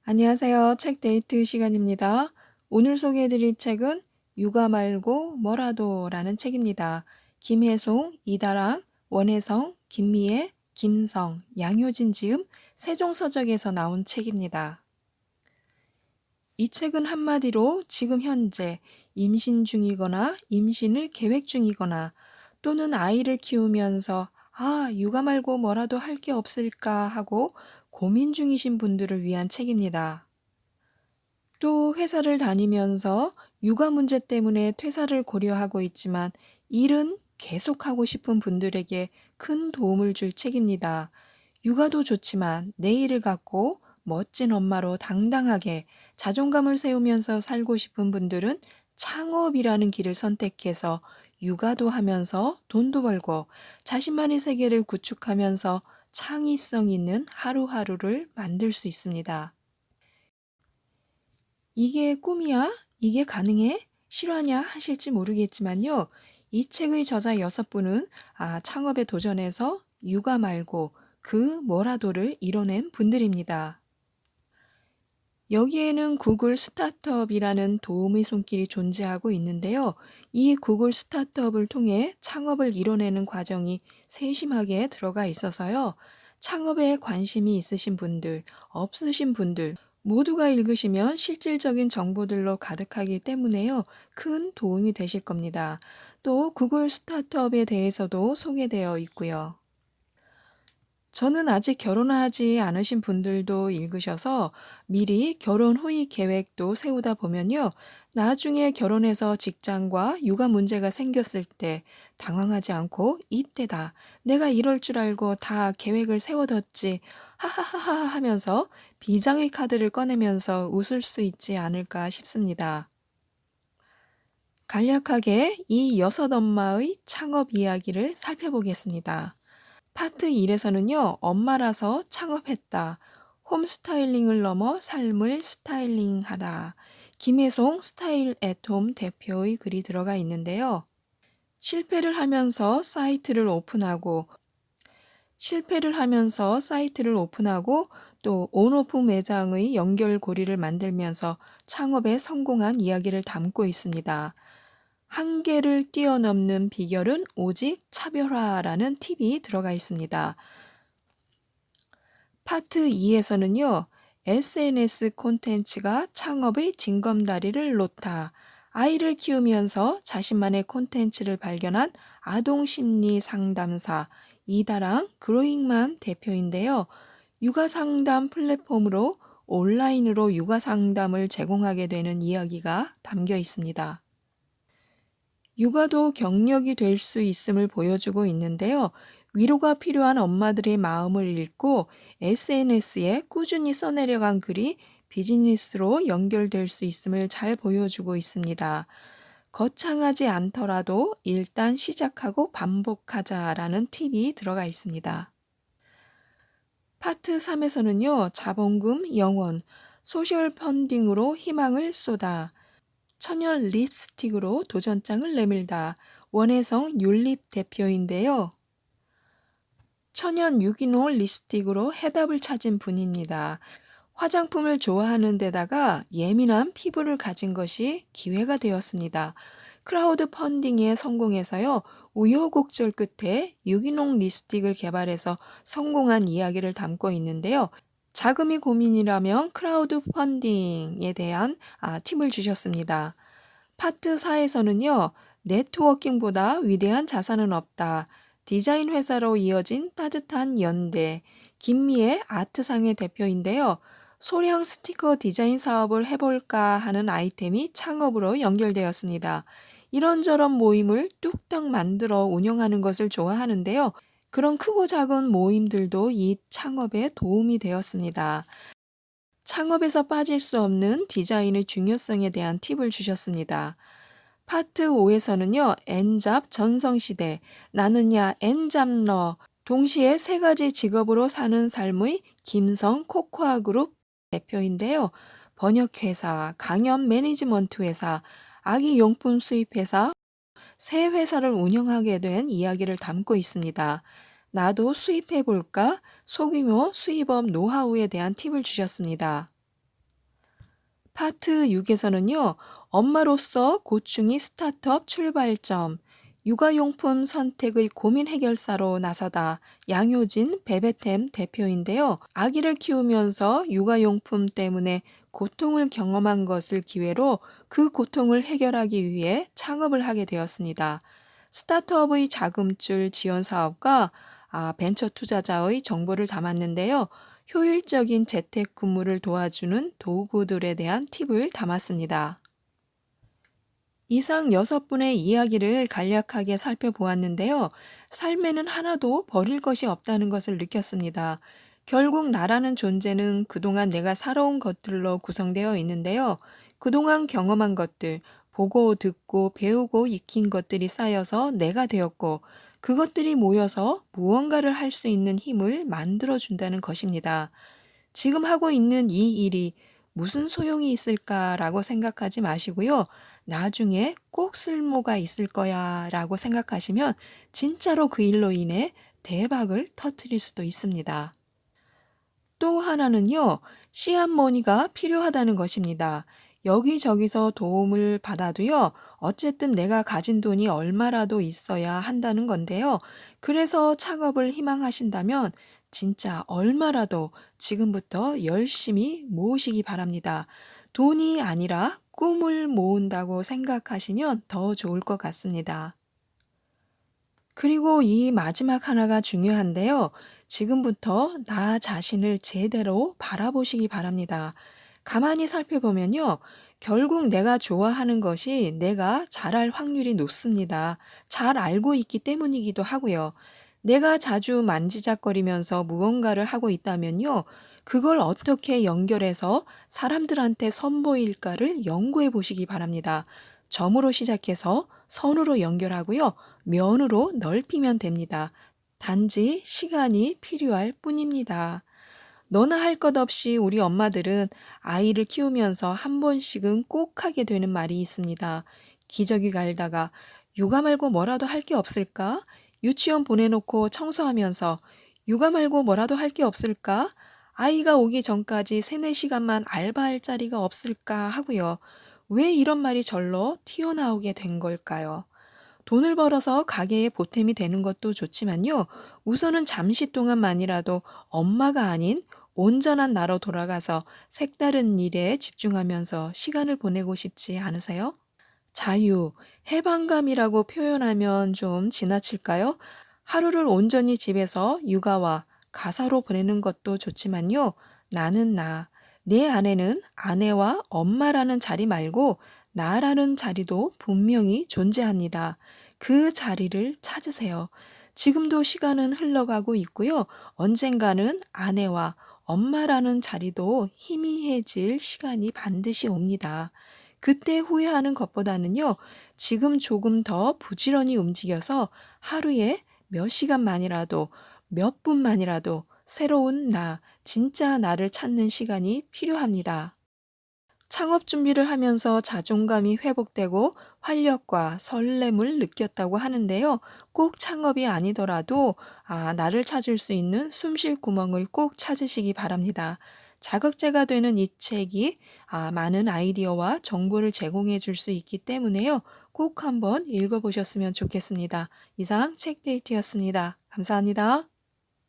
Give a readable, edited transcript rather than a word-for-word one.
안녕하세요. 책 데이트 시간입니다. 오늘 소개해드릴 책은 육아 말고 뭐라도라는 책입니다. 김혜송, 이다랑, 원혜성, 김미애, 김성, 양효진 지음, 세종서적에서 나온 책입니다. 이 책은 한마디로 지금 현재 임신 중이거나 임신을 계획 중이거나 또는 아이를 키우면서 육아 말고 뭐라도 할 게 없을까 하고 고민 중이신 분들을 위한 책입니다. 또 회사를 다니면서 육아 문제 때문에 퇴사를 고려하고 있지만 일은 계속하고 싶은 분들에게 큰 도움을 줄 책입니다. 육아도 좋지만 내 일을 갖고 멋진 엄마로 당당하게 자존감을 세우면서 살고 싶은 분들은 창업이라는 길을 선택해서 육아도 하면서 돈도 벌고 자신만의 세계를 구축하면서 창의성 있는 하루하루를 만들 수 있습니다. 이게 꿈이야? 이게 가능해? 실화냐? 하실지 모르겠지만요. 이 책의 저자 6분은 창업에 도전해서 육아 말고 그 뭐라도를 이뤄낸 분들입니다. 여기에는 구글 스타트업이라는 도움의 손길이 존재하고 있는데요. 이 구글 스타트업을 통해 창업을 이뤄내는 과정이 세심하게 들어가 있어서요. 창업에 관심이 있으신 분들, 없으신 분들, 모두가 읽으시면 실질적인 정보들로 가득하기 때문에요. 큰 도움이 되실 겁니다. 또 구글 스타트업에 대해서도 소개되어 있고요. 저는 아직 결혼하지 않으신 분들도 읽으셔서 미리 결혼 후의 계획도 세우다 보면요. 나중에 결혼해서 직장과 육아 문제가 생겼을 때 당황하지 않고 이때다. 내가 이럴 줄 알고 다 계획을 세워뒀지. 하하하하 하면서 비장의 카드를 꺼내면서 웃을 수 있지 않을까 싶습니다. 간략하게 이 6엄마의 창업 이야기를 살펴보겠습니다. 파트 1에서는요, 엄마라서 창업했다. 홈스타일링을 넘어 삶을 스타일링하다. 김혜송 스타일 앳홈 대표의 글이 들어가 있는데요. 실패를 하면서 사이트를 오픈하고 또 온오프 매장의 연결고리를 만들면서 창업에 성공한 이야기를 담고 있습니다. 한계를 뛰어넘는 비결은 오직 차별화라는 팁이 들어가 있습니다. 파트 2에서는요, SNS 콘텐츠가 창업의 징검다리를 놓다. 아이를 키우면서 자신만의 콘텐츠를 발견한 아동심리 상담사 이다랑 그로잉맘 대표인데요. 육아 상담 플랫폼으로 온라인으로 육아 상담을 제공하게 되는 이야기가 담겨 있습니다. 육아도 경력이 될 수 있음을 보여주고 있는데요. 위로가 필요한 엄마들의 마음을 읽고 SNS에 꾸준히 써내려간 글이 비즈니스로 연결될 수 있음을 잘 보여주고 있습니다. 거창하지 않더라도 일단 시작하고 반복하자라는 팁이 들어가 있습니다. 파트 3에서는요, 자본금 영원, 소셜 펀딩으로 희망을 쏟아, 천연 립스틱으로 도전장을 내밀다. 원혜성 율립 대표인데요. 천연 유기농 립스틱으로 해답을 찾은 분입니다. 화장품을 좋아하는 데다가 예민한 피부를 가진 것이 기회가 되었습니다. 크라우드 펀딩에 성공해서요. 우여곡절 끝에 유기농 립스틱을 개발해서 성공한 이야기를 담고 있는데요. 자금이 고민이라면 크라우드 펀딩에 대한 팁을 주셨습니다. 파트 4에서는요, 네트워킹보다 위대한 자산은 없다. 디자인 회사로 이어진 따뜻한 연대. 김미애 아트상의 대표인데요. 소량 스티커 디자인 사업을 해볼까 하는 아이템이 창업으로 연결되었습니다. 이런저런 모임을 뚝딱 만들어 운영하는 것을 좋아하는데요. 그런 크고 작은 모임들도 이 창업에 도움이 되었습니다. 창업에서 빠질 수 없는 디자인의 중요성에 대한 팁을 주셨습니다. 파트 5에서는요, N잡 전성시대, 나는야 N잡러, 동시에 3가지 직업으로 사는 삶의 김성 코코아 그룹 대표인데요. 번역회사, 강연 매니지먼트 회사, 아기 용품 수입 회사, 새 회사를 운영하게 된 이야기를 담고 있습니다. 나도 수입해볼까? 소규모 수입업 노하우에 대한 팁을 주셨습니다. 파트 6에서는요, 엄마로서 고충이 스타트업 출발점, 육아용품 선택의 고민 해결사로 나서다 양효진 베베템 대표인데요. 아기를 키우면서 육아용품 때문에 고통을 경험한 것을 기회로 그 고통을 해결하기 위해 창업을 하게 되었습니다. 스타트업의 자금줄 지원 사업과 벤처 투자자의 정보를 담았는데요. 효율적인 재택근무를 도와주는 도구들에 대한 팁을 담았습니다. 이상 6분의 이야기를 간략하게 살펴보았는데요. 삶에는 하나도 버릴 것이 없다는 것을 느꼈습니다. 결국 나라는 존재는 그동안 내가 살아온 것들로 구성되어 있는데요. 그동안 경험한 것들, 보고 듣고 배우고 익힌 것들이 쌓여서 내가 되었고, 그것들이 모여서 무언가를 할 수 있는 힘을 만들어 준다는 것입니다. 지금 하고 있는 이 일이 무슨 소용이 있을까라고 생각하지 마시고요. 나중에 꼭 쓸모가 있을 거야 라고 생각하시면 진짜로 그 일로 인해 대박을 터뜨릴 수도 있습니다. 또 하나는요, 씨앗머니가 필요하다는 것입니다. 여기저기서 도움을 받아도요, 어쨌든 내가 가진 돈이 얼마라도 있어야 한다는 건데요. 그래서 창업을 희망하신다면 진짜 얼마라도 지금부터 열심히 모으시기 바랍니다. 돈이 아니라 꿈을 모은다고 생각하시면 더 좋을 것 같습니다. 그리고 이 마지막 하나가 중요한데요. 지금부터 나 자신을 제대로 바라보시기 바랍니다. 가만히 살펴보면요. 결국 내가 좋아하는 것이 내가 잘할 확률이 높습니다. 잘 알고 있기 때문이기도 하고요. 내가 자주 만지작거리면서 무언가를 하고 있다면요. 그걸 어떻게 연결해서 사람들한테 선보일까를 연구해 보시기 바랍니다. 점으로 시작해서 선으로 연결하고요. 면으로 넓히면 됩니다. 단지 시간이 필요할 뿐입니다. 너나 할 것 없이 우리 엄마들은 아이를 키우면서 한 번씩은 꼭 하게 되는 말이 있습니다. 기저귀 갈다가 육아 말고 뭐라도 할 게 없을까? 유치원 보내놓고 청소하면서 육아 말고 뭐라도 할 게 없을까? 아이가 오기 전까지 3, 4시간만 알바할 자리가 없을까 하고요. 왜 이런 말이 절로 튀어나오게 된 걸까요? 돈을 벌어서 가게에 보탬이 되는 것도 좋지만요. 우선은 잠시 동안만이라도 엄마가 아닌 온전한 나로 돌아가서 색다른 일에 집중하면서 시간을 보내고 싶지 않으세요? 자유, 해방감이라고 표현하면 좀 지나칠까요? 하루를 온전히 집에서 육아와 가사로 보내는 것도 좋지만요. 나는 나, 내 안에는 아내와 엄마라는 자리 말고 나라는 자리도 분명히 존재합니다. 그 자리를 찾으세요. 지금도 시간은 흘러가고 있고요. 언젠가는 아내와 엄마라는 자리도 희미해질 시간이 반드시 옵니다. 그때 후회하는 것보다는요, 지금 조금 더 부지런히 움직여서 하루에 몇 시간만이라도, 몇 분만이라도 새로운 나, 진짜 나를 찾는 시간이 필요합니다. 창업 준비를 하면서 자존감이 회복되고 활력과 설렘을 느꼈다고 하는데요. 꼭 창업이 아니더라도 나를 찾을 수 있는 숨쉴 구멍을 꼭 찾으시기 바랍니다. 자극제가 되는 이 책이 많은 아이디어와 정보를 제공해 줄 수 있기 때문에요. 꼭 한번 읽어보셨으면 좋겠습니다. 이상 책데이트였습니다. 감사합니다.